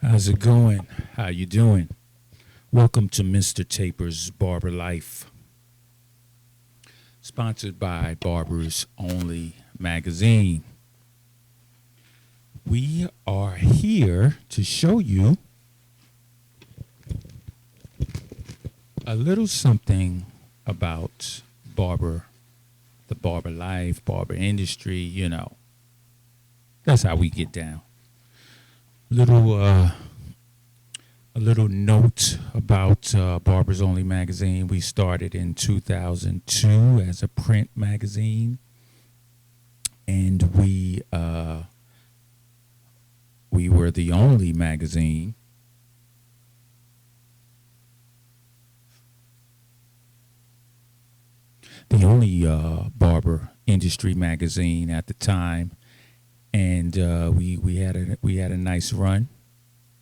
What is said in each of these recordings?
How's it going? How you doing? Welcome to Mr. Taper's Barber Life, sponsored by Barbers Only magazine. We are here to show you a little something about barber, the barber life, barber industry, That's how we get down. Little a little note about Barbers Only magazine. We started in 2002 as a print magazine, and we were the only magazine barber industry magazine at the time, and we had a nice run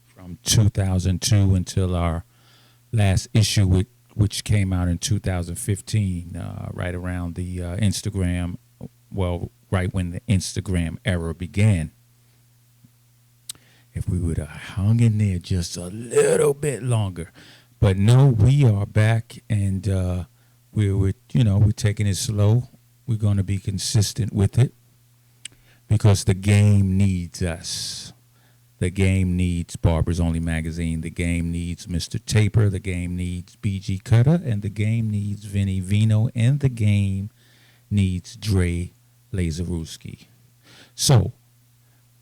from 2002 until our last issue, which came out in 2015, right around the Instagram, well, right when the Instagram era began. If we would have hung in there just a little bit longer. But no, we are back, and we're taking it slow. We're going to be consistent with it because the game needs us. The game needs Barbers Only magazine. The game needs Mr. Taper. The game needs BG Cutter. And the game needs Vinny Vino. And the game needs Dre Lazaruski. So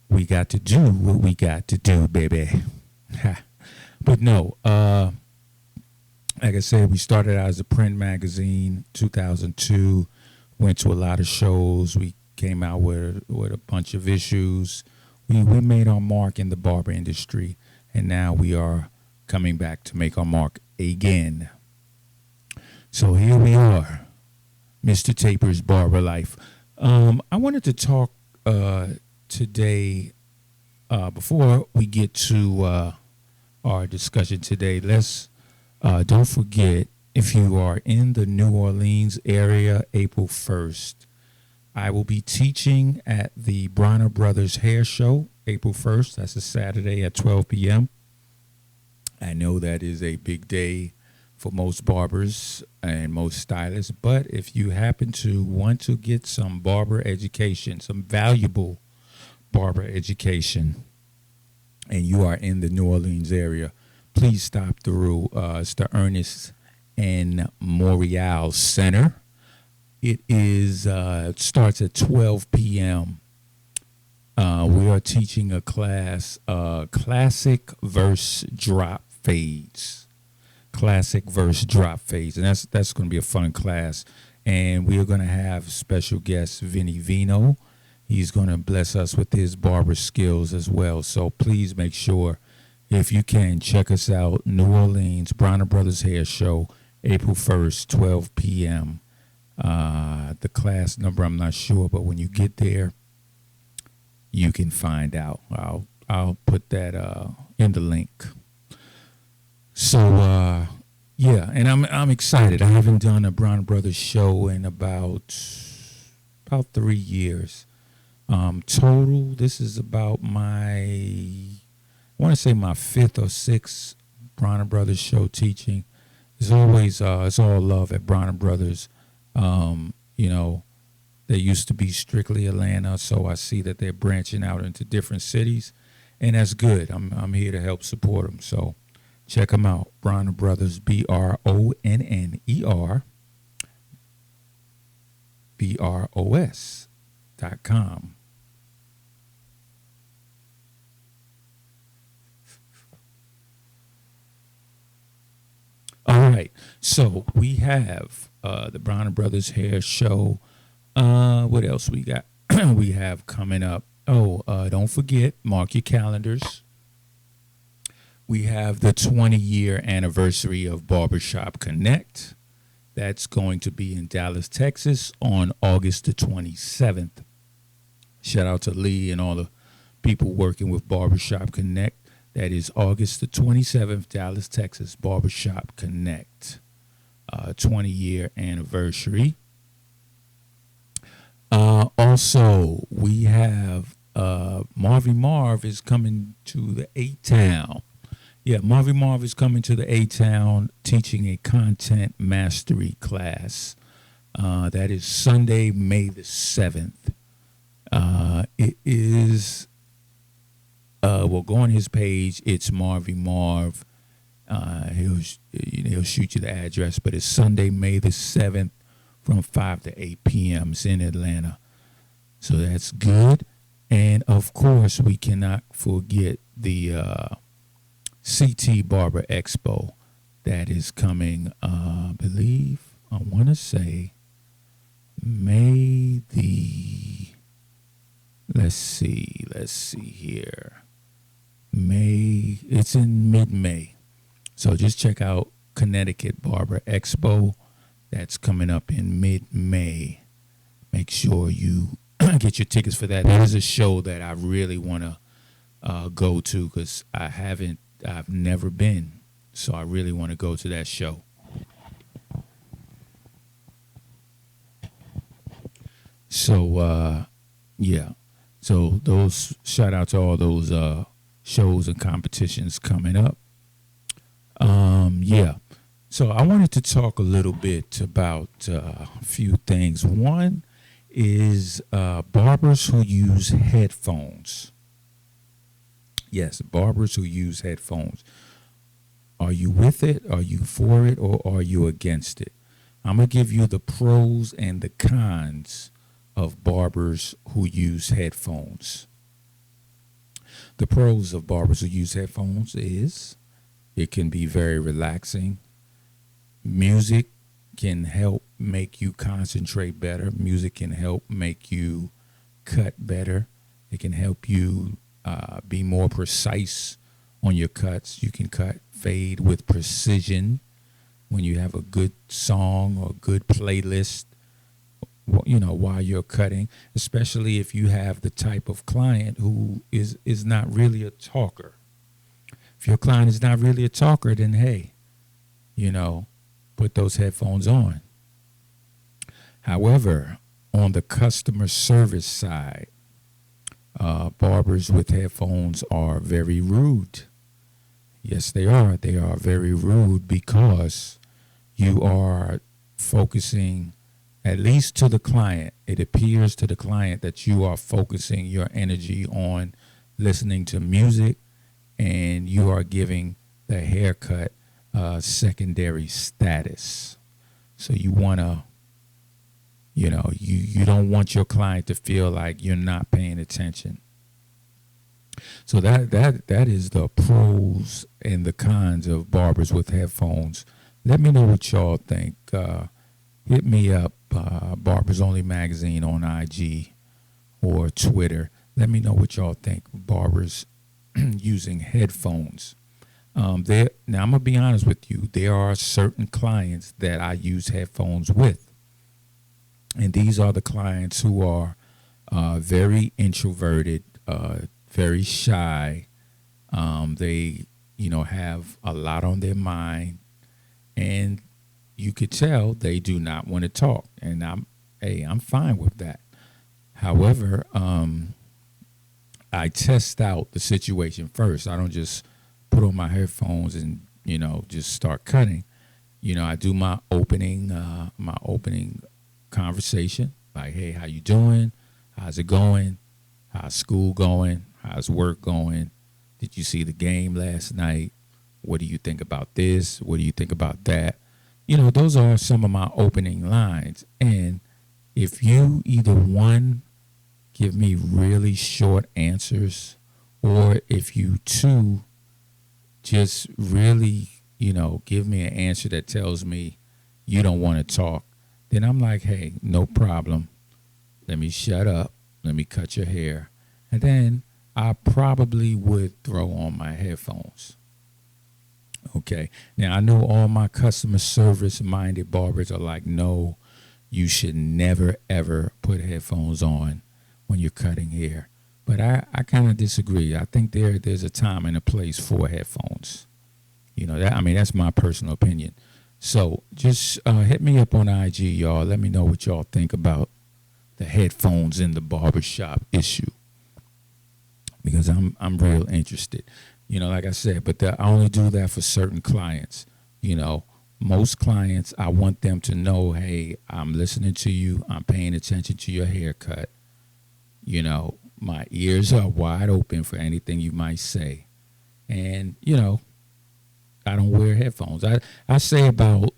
we got to do what we got to do, baby. But no, like I said, we started out as a print magazine, 2002. Went to a lot of shows. We came out with a bunch of issues. We made our mark in the barber industry, and now we are coming back to make our mark again. So here we are, Mr. Taper's Barber Life. I wanted to talk today, before we get to our discussion today. Let's don't forget, if you are in the New Orleans area, April 1st, I will be teaching at the Bronner Brothers Hair Show, April 1st. That's a Saturday at 12 p.m. I know that is a big day for most barbers and most stylists, but if you happen to want to get some barber education, some valuable barber education, and you are in the New Orleans area, please stop through. It's the Ernest and Morial Center. It starts at 12 p.m. We are teaching a class, classic verse drop fades. Classic verse drop fades. And that's going to be a fun class. And we are going to have special guest Vinny Vino. He's going to bless us with his barber skills as well. So please make sure, if you can, check us out. New Orleans, Bronner Brothers Hair Show, April 1st, 12 p.m. The class number, I'm not sure, but when you get there, you can find out. I'll put that in the link. So yeah, and I'm excited. I haven't done a Bronner Brothers show in about 3 years. Total, this is about I want to say my fifth or sixth Bronner Brothers show teaching. It's always it's all love at Bronner Brothers. They used to be strictly Atlanta, so I see that they're branching out into different cities, and that's good. I'm here to help support them. So check them out, Bronner Brothers, BronnerBros.com. All right, so we have the Bronner Brothers Hair Show. What else we got? We have coming up. Don't forget, mark your calendars. We have the 20-year anniversary of Barbershop Connect. That's going to be in Dallas, Texas on August the 27th. Shout out to Lee and all the people working with Barbershop Connect. That is August the 27th, Dallas, Texas, Barbershop Connect. 20-year anniversary. Also, we have Marvy Marv is coming to the A-Town. Yeah, Marvy Marv is coming to the A-Town teaching a content mastery class. That is Sunday, May the 7th. It is, well, go on his page. It's Marvy Marv. He'll shoot you the address, but it's Sunday, May the 7th from 5 to 8 p.m. It's in Atlanta. So that's good. And, of course, we cannot forget the CT Barber Expo that is coming, I want to say, May the, let's see here. It's in mid-May. So just check out Connecticut Barber Expo. That's coming up in mid-May. Make sure you get your tickets for that. That is a show that I really want to go to because I've never been. So I really want to go to that show. So, yeah. So those, shout out to all those shows and competitions coming up. Yeah. So I wanted to talk a little bit about a few things. One is barbers who use headphones. Yes, barbers who use headphones. Are you with it? Are you for it? Or are you against it? I'm going to give you the pros and the cons of barbers who use headphones. The pros of barbers who use headphones is it can be very relaxing. Music can help make you concentrate better. Music can help make you cut better. It can help you be more precise on your cuts. You can fade with precision when you have a good song or good playlist, while you're cutting, especially if you have the type of client who is not really a talker. If your client is not really a talker, then hey, put those headphones on. However, on the customer service side, barbers with headphones are very rude. Yes, they are. They are very rude because you are focusing, at least to the client, it appears to the client that you are focusing your energy on listening to music and you are giving the haircut secondary status. So you want to, you don't want your client to feel like you're not paying attention. So that is the pros and the cons of barbers with headphones. Let me know what y'all think. Hit me up, Barbers Only Magazine on IG or Twitter. Let me know what y'all think of barbers using headphones. Now, I'm going to be honest with you. There are certain clients that I use headphones with. And these are the clients who are very introverted, very shy. They, have a lot on their mind. And you could tell they do not want to talk. And I'm fine with that. However, I test out the situation first. I don't just put on my headphones and, just start cutting. I do my opening conversation. Like, hey, how you doing? How's it going? How's school going? How's work going? Did you see the game last night? What do you think about this? What do you think about that? Those are some of my opening lines. And if you either one, give me really short answers, or if you two just really, give me an answer that tells me you don't want to talk, then I'm like, hey, no problem. Let me shut up. Let me cut your hair. And then I probably would throw on my headphones. Okay. Now, I know all my customer service-minded barbers are like, no, you should never, ever put headphones on when you're cutting hair. But I kind of disagree. I think there's a time and a place for headphones. That's my personal opinion. So just hit me up on IG, y'all. Let me know what y'all think about the headphones in the barbershop issue. because I'm real interested. Like I said, but I only do that for certain clients. You know, most clients, I want them to know, hey, I'm listening to you. I'm paying attention to your haircut. My ears are wide open for anything you might say. And, I don't wear headphones. I say about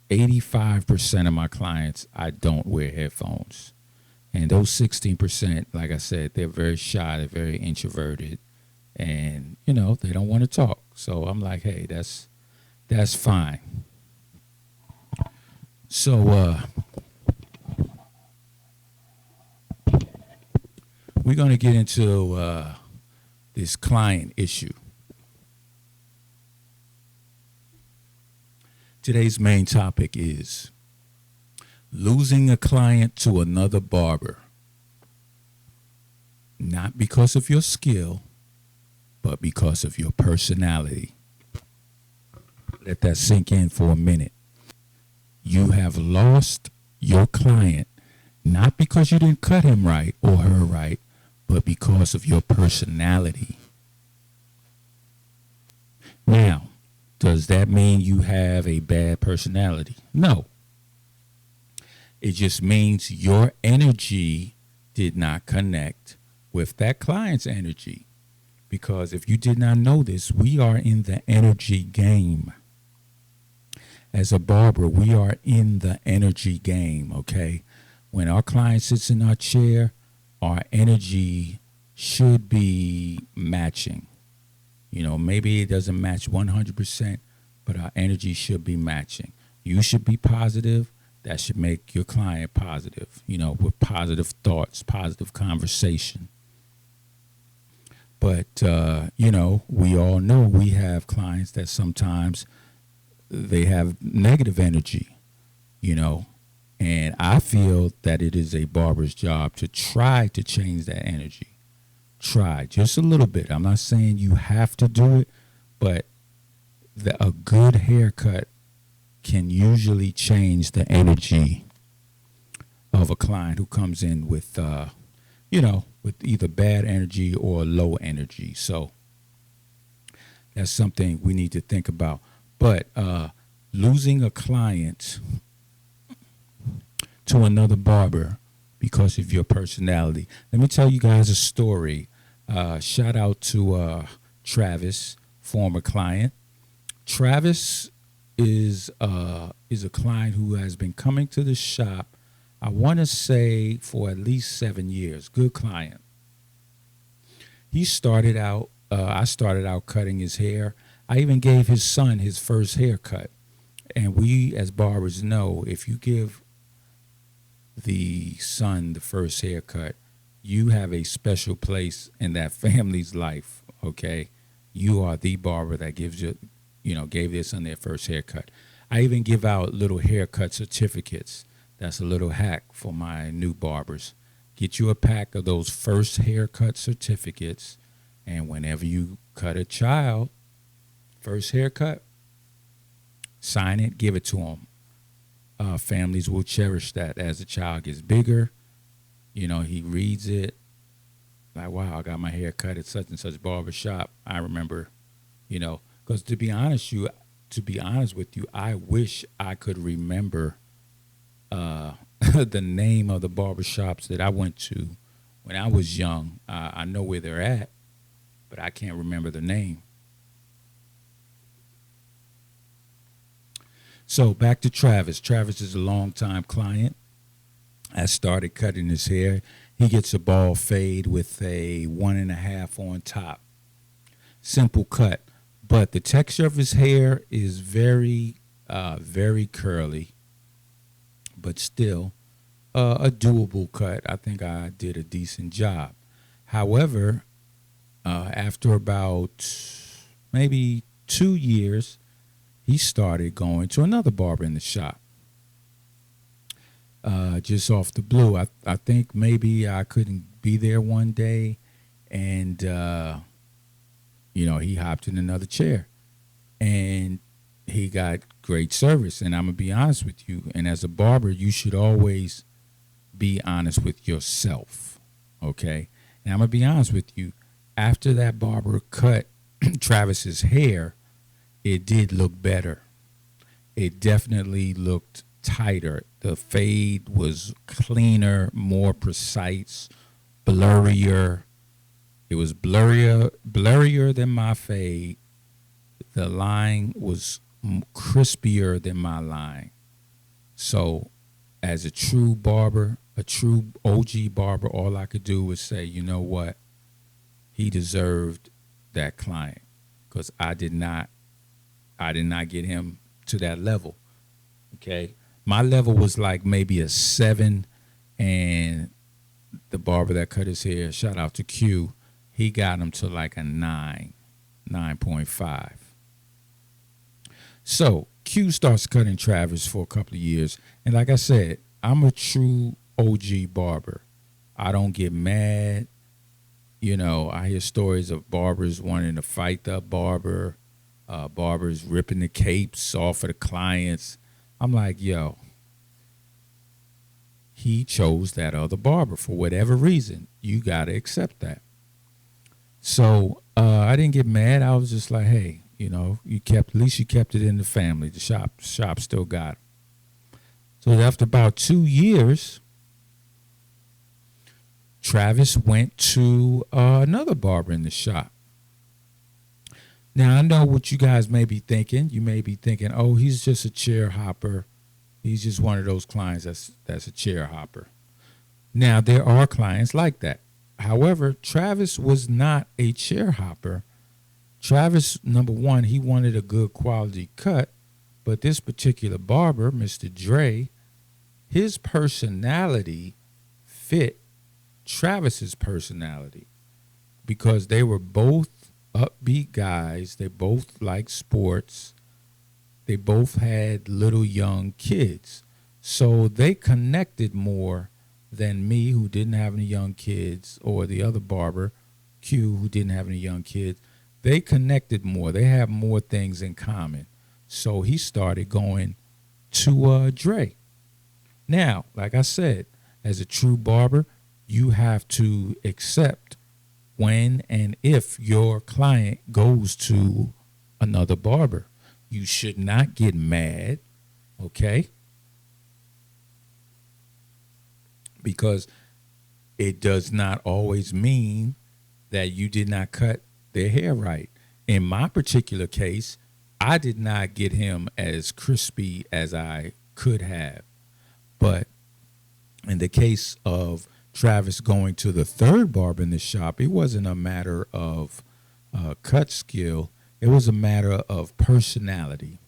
85% of my clients, I don't wear headphones. And those 16%, like I said, they're very shy, they're very introverted, and they don't want to talk. So I'm like, hey, that's fine. So we're gonna get into this client issue. Today's main topic is losing a client to another barber, not because of your skill, but because of your personality. Let that sink in for a minute. You have lost your client not because you didn't cut him right or her right, but because of your personality. Now, does that mean you have a bad personality? No. It just means your energy did not connect with that client's energy. Because if you did not know this, we are in the energy game. As a barber, we are in the energy game, okay? When our client sits in our chair, our energy should be matching. Maybe it doesn't match 100%, but our energy should be matching. You should be positive. That should make your client positive, with positive thoughts, positive conversation. But, we all know we have clients that sometimes they have negative energy, and I feel that it is a barber's job to try to change that energy. Try just a little bit. I'm not saying you have to do it, but a good haircut can usually change the energy of a client who comes in with, with either bad energy or low energy. So that's something we need to think about. But losing a client to another barber because of your personality. Let me tell you guys a story. Shout out to Travis, former client. Travis is a client who has been coming to the shop, I want to say, for at least 7 years. Good client. He started out, I started out cutting his hair. I even gave his son his first haircut. And we, as barbers, know if you give the son the first haircut, you have a special place in that family's life, okay? You are the barber that gave their son their first haircut. I even give out little haircut certificates. That's a little hack for my new barbers. Get you a pack of those first haircut certificates, and whenever you cut a child, first haircut, sign it, give it to them. Families will cherish that as the child gets bigger. He reads it like, wow, I got my hair cut at such and such barber shop. I remember, because to be honest with you, I wish I could remember the name of the barber shops that I went to when I was young. I know where they're at, but I can't remember the name. So back to Travis. Travis is a longtime client. I started cutting his hair. He gets a bald fade with a 1.5 on top. Simple cut. But the texture of his hair is very, very curly, but still a doable cut. I think I did a decent job. However, after about maybe 2 years, he started going to another barber in the shop. Just off the blue. I think maybe I couldn't be there one day, and he hopped in another chair, and he got great service. And I'm gonna be honest with you, and as a barber, you should always be honest with yourself, okay? And I'm gonna be honest with you, After that barber cut Travis's hair, it did look better. It definitely looked tighter. The fade was cleaner, more precise, blurrier. It was blurrier than my fade. The line was crispier than my line. So, as a true barber, a true OG barber, all I could do was say, you know what? He deserved that client because I did not get him to that level. Okay, my level was like maybe a 7, and the barber that cut his hair, shout out to Q, he got him to like a 9, 9.5. So Q starts cutting Travis for a couple of years, and like I said, I'm a true OG barber. I don't get mad. You know, I hear stories of barbers wanting to fight the barber, barbers ripping the capes off of the clients. I'm like, yo, he chose that other barber for whatever reason. You got to accept that. So I didn't get mad. I was just like, hey, you know, at least you kept it in the family. The shop still got it. So after about 2 years, Travis went to another barber in the shop. Now, I know what you guys may be thinking. You may be thinking, oh, he's just a chair hopper. He's just one of those clients that's a chair hopper. Now, there are clients like that. However, Travis was not a chair hopper. Travis, number one, he wanted a good quality cut, but this particular barber, Mr. Dre, his personality fit Travis's personality because they were both upbeat guys. They both liked sports. They both had little young kids. So they connected more than me, who didn't have any young kids, or the other barber, Q, who didn't have any young kids. They connected more. They have more things in common. So he started going to Dre. Now, like I said, as a true barber, you have to accept when and if your client goes to another barber. You should not get mad, okay? Because it does not always mean that you did not cut their hair right. In my particular case, I did not get him as crispy as I could have. But in the case of Travis going to the third barber in the shop, it wasn't a matter of cut skill. It was a matter of personality.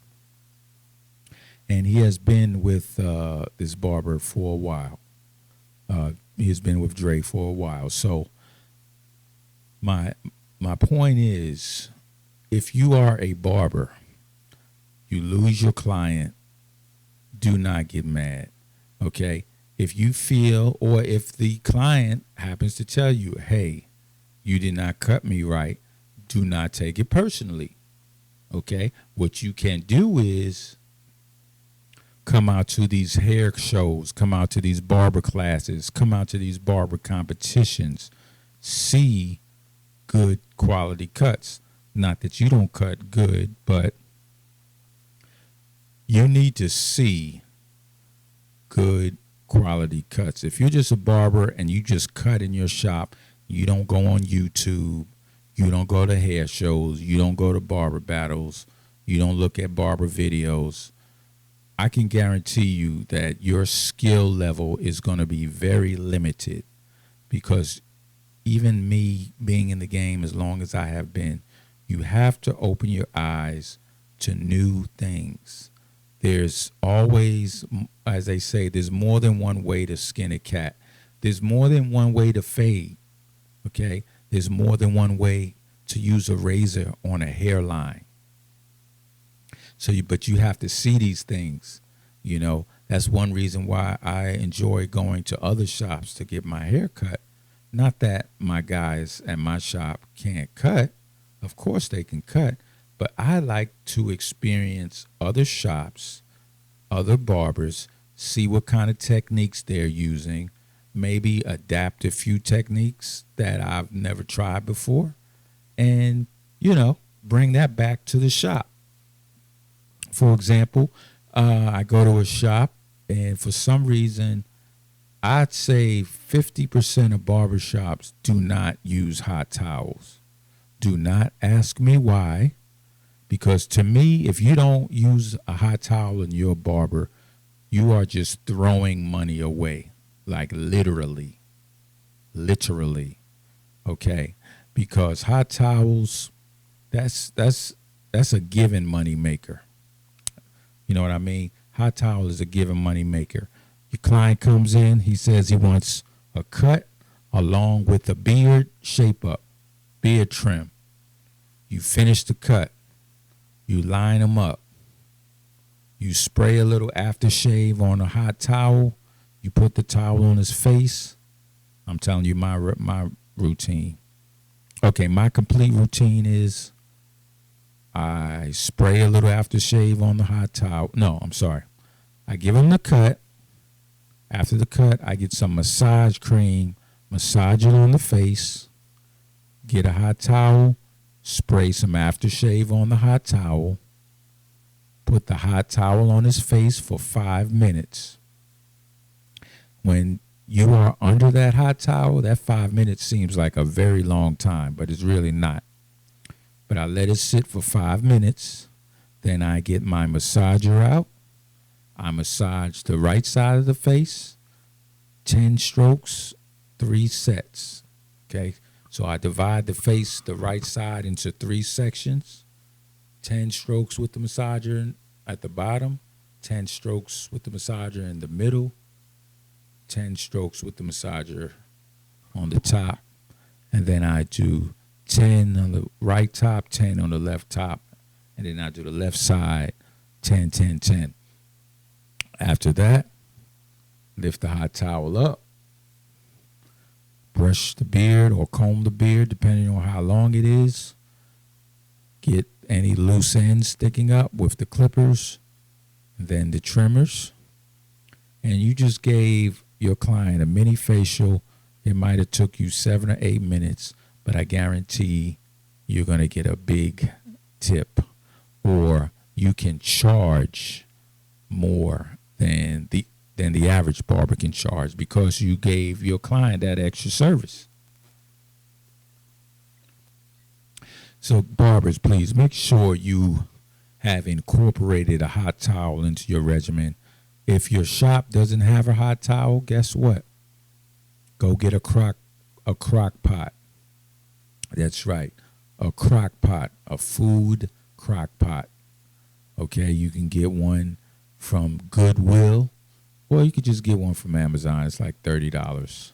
And he has been with this barber for a while. He has been with Dre for a while. So my point is, if you are a barber, you lose your client, do not get mad, okay? If you feel, or if the client happens to tell you, hey, you did not cut me right, do not take it personally, okay? What you can do is come out to these hair shows, come out to these barber classes, come out to these barber competitions, see good quality cuts. Not that you don't cut good, but you need to see good quality cuts. If you're just a barber and you just cut in your shop, you don't go on YouTube, you don't go to hair shows, you don't go to barber battles, you don't look at barber videos, I can guarantee you that your skill level is going to be very limited, because even me being in the game as long as I have been, you have to open your eyes to new things. There's always, as they say, there's more than one way to skin a cat. There's more than one way to fade, okay? There's more than one way to use a razor on a hairline. But you have to see these things, you know. That's one reason why I enjoy going to other shops to get my hair cut. Not that my guys at my shop can't cut. Of course they can cut. But I like to experience other shops, other barbers, see what kind of techniques they're using, maybe adapt a few techniques that I've never tried before, and bring that back to the shop. For example, I go to a shop, and for some reason, I'd say 50% of barbershops do not use hot towels. Do not ask me why, because to me, if you don't use a hot towel in your barber, you are just throwing money away, like literally, literally. Okay, because hot towels, that's a given money maker. You know what I mean? Hot towel is a given money maker. Your client comes in, he says he wants a cut along with a beard shape up, beard trim. You finish the cut. You line them up. You spray a little aftershave on a hot towel. You put the towel on his face. I'm telling you my routine. Okay, my complete routine is I spray a little aftershave on the hot towel. No, I'm sorry. I give him the cut. After the cut, I get some massage cream, massage it on the face, get a hot towel, spray some aftershave on the hot towel, put the hot towel on his face for 5 minutes. When you are under that hot towel, that 5 minutes seems like a very long time, but it's really not. But I let it sit for 5 minutes. Then I get my massager out. I massage the right side of the face, 10 strokes, 3 sets. Okay, so I divide the face, the right side, into 3 sections. 10 strokes with the massager at the bottom, 10 strokes with the massager in the middle, 10 strokes with the massager on the top, and then I do 10 on the right top, 10 on the left top, and then I do the left side, 10, 10, 10. After that, lift the hot towel up, brush the beard or comb the beard, depending on how long it is. Get any loose ends sticking up with the clippers, then the trimmers. And you just gave your client a mini facial. It might have took you 7 or 8 minutes, but I guarantee you're going to get a big tip, or you can charge more than the average barber can charge because you gave your client that extra service. So barbers, please make sure you have incorporated a hot towel into your regimen. If your shop doesn't have a hot towel, guess what? Go get a crock pot. That's right, a crock pot, a food crock pot. Okay, you can get one from Goodwill, or you could just get one from Amazon. It's like $30.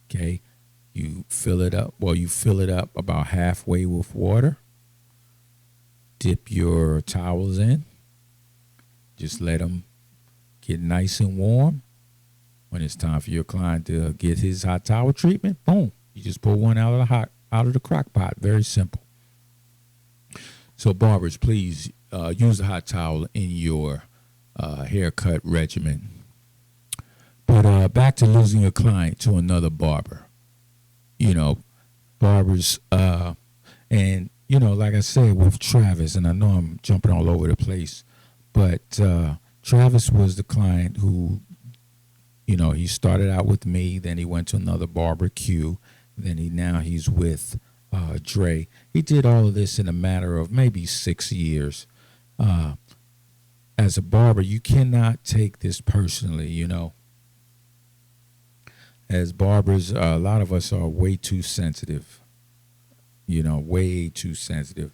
Okay, you fill it up. Well, you fill it up about halfway with water. Dip your towels in. Just let them get nice and warm. When it's time for your client to get his hot towel treatment, boom, you just pull one out of the crock pot. Very simple. So barbers, please use a hot towel in your haircut regimen. But back to losing a client to another barber. Barbers, and like I said with Travis, and I know I'm jumping all over the place, but Travis was the client who, he started out with me, then he went to another barber, Q, then he's with Dre. He did all of this in a matter of maybe 6 years. As a barber, you cannot take this personally, As barbers, a lot of us are way too sensitive, way too sensitive,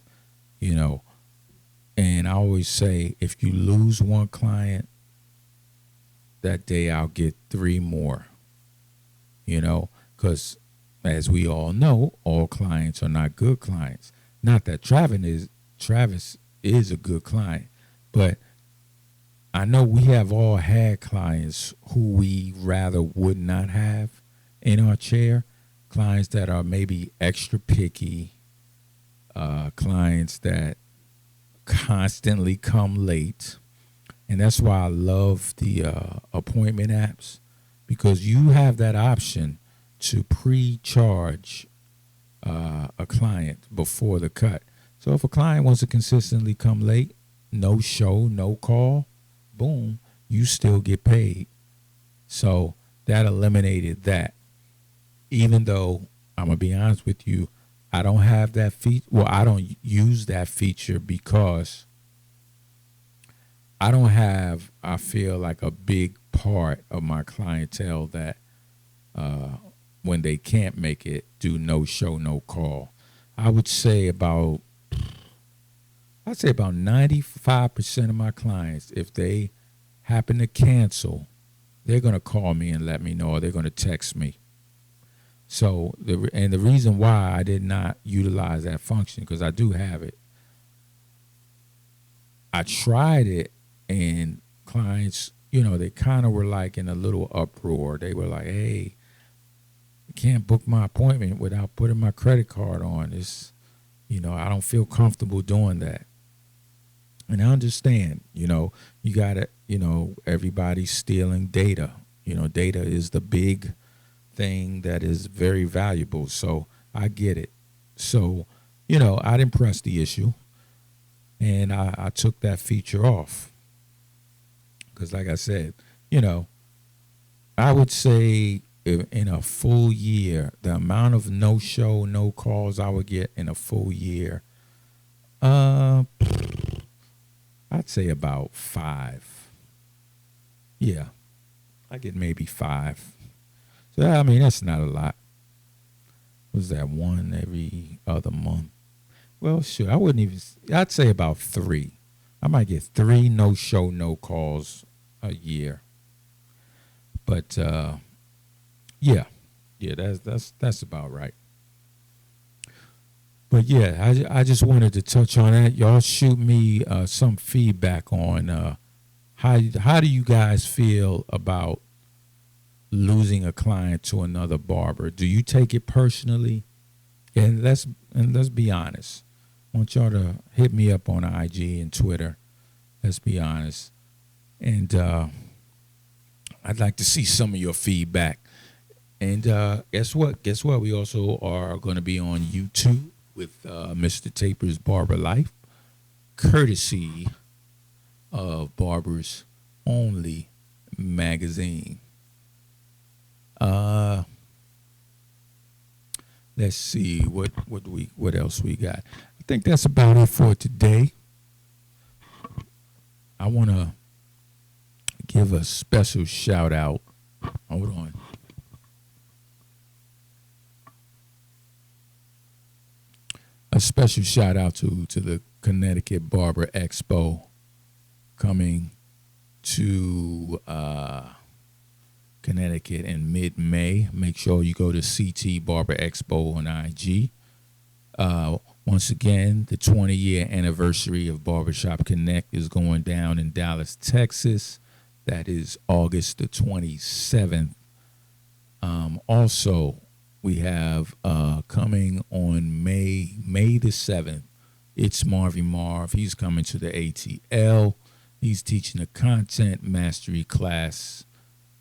And I always say, if you lose one client, that day I'll get 3 more, because as we all know, all clients are not good clients. Not that Travis is a good client, but I know we have all had clients who we rather would not have in our chair, clients that are maybe extra picky, clients that constantly come late. And that's why I love the appointment apps, because you have that option to pre-charge a client before the cut. So if a client wants to consistently come late, no show, no call, boom, you still get paid. So that eliminated that. Even though I'm gonna be honest with you, I don't have that feature. Well, I don't use that feature because I don't have, I feel like, a big part of my clientele that when they can't make it, do no show, no call. I would say about, I'd say about 95% of my clients, if they happen to cancel, they're going to call me and let me know, or they're going to text me. So, the reason why I did not utilize that function, because I do have it, I tried it, and clients, they kind of were like in a little uproar. They were like, hey, I can't book my appointment without putting my credit card on. I don't feel comfortable doing that. And I understand, you got to, everybody's stealing data. Data is the big thing that is very valuable. So I get it. So, I didn't press the issue, and I took that feature off. Because like I said, I would say in a full year, the amount of no show, no calls I would get in a full year, I'd say about 5. Yeah, I get maybe 5. So, I mean, that's not a lot. Was that 1 every other month? Well, sure, I'd say about 3. I might get 3 no show, no calls a year. But, yeah, that's about right. But yeah, I just wanted to touch on that. Y'all shoot me some feedback on how do you guys feel about losing a client to another barber? Do you take it personally? And let's be honest. I want y'all to hit me up on IG and Twitter. Let's be honest. And I'd like to see some of your feedback. And guess what? We also are going to be on YouTube with Mr. Taper's Barber Life, courtesy of Barbers Only magazine. Let's see what else we got. I think that's about it for today. I want to give a special shout out. Hold on. A special shout out to the Connecticut Barber Expo coming to Connecticut in mid-May. Make sure you go to CT Barber Expo on IG. Once again, the 20-year anniversary of Barbershop Connect is going down in Dallas, Texas. That is August the 27th. Also, we have coming on May the 7th, it's Marvy Marv. He's coming to the ATL. He's teaching a content mastery class,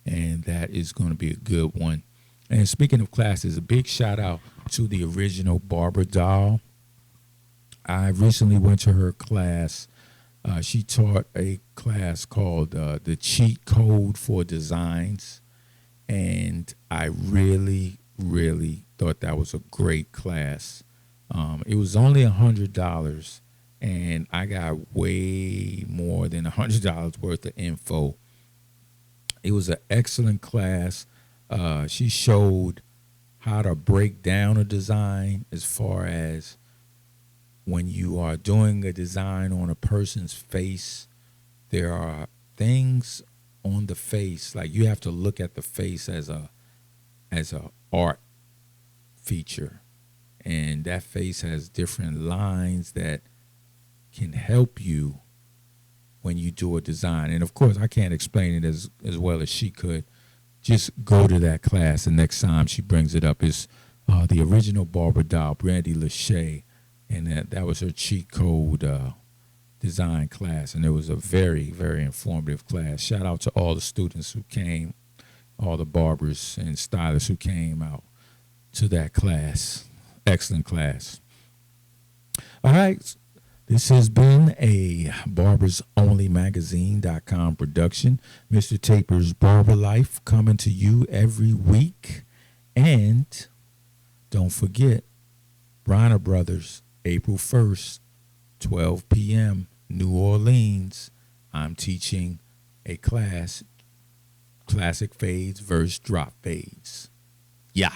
and that is going to be a good one. And speaking of classes, a big shout out to the original Barber doll. I recently went to her class. She taught a class called The Cheat Code for Designs, and I really thought that was a great class. It was only $100, and I got way more than $100 worth of info. It was an excellent class. She showed how to break down a design, as far as when you are doing a design on a person's face, there are things on the face, like you have to look at the face as a art feature, and that face has different lines that can help you when you do a design. And of course, I can't explain it as well as she could. Just go to that class, and next time she brings it up is the original Barber doll, Brandy Lachey, and that was her cheat code design class, and it was a very informative class. Shout out to all the students who came. all the barbers and stylists who came out to that class. Excellent class. All right. This has been a barbersonlymagazine.com production. Mr. Taper's Barber Life coming to you every week. And don't forget, Bronner Brothers, April 1st, 12 p.m., New Orleans. I'm teaching a class, classic fades versus drop fades. Yeah.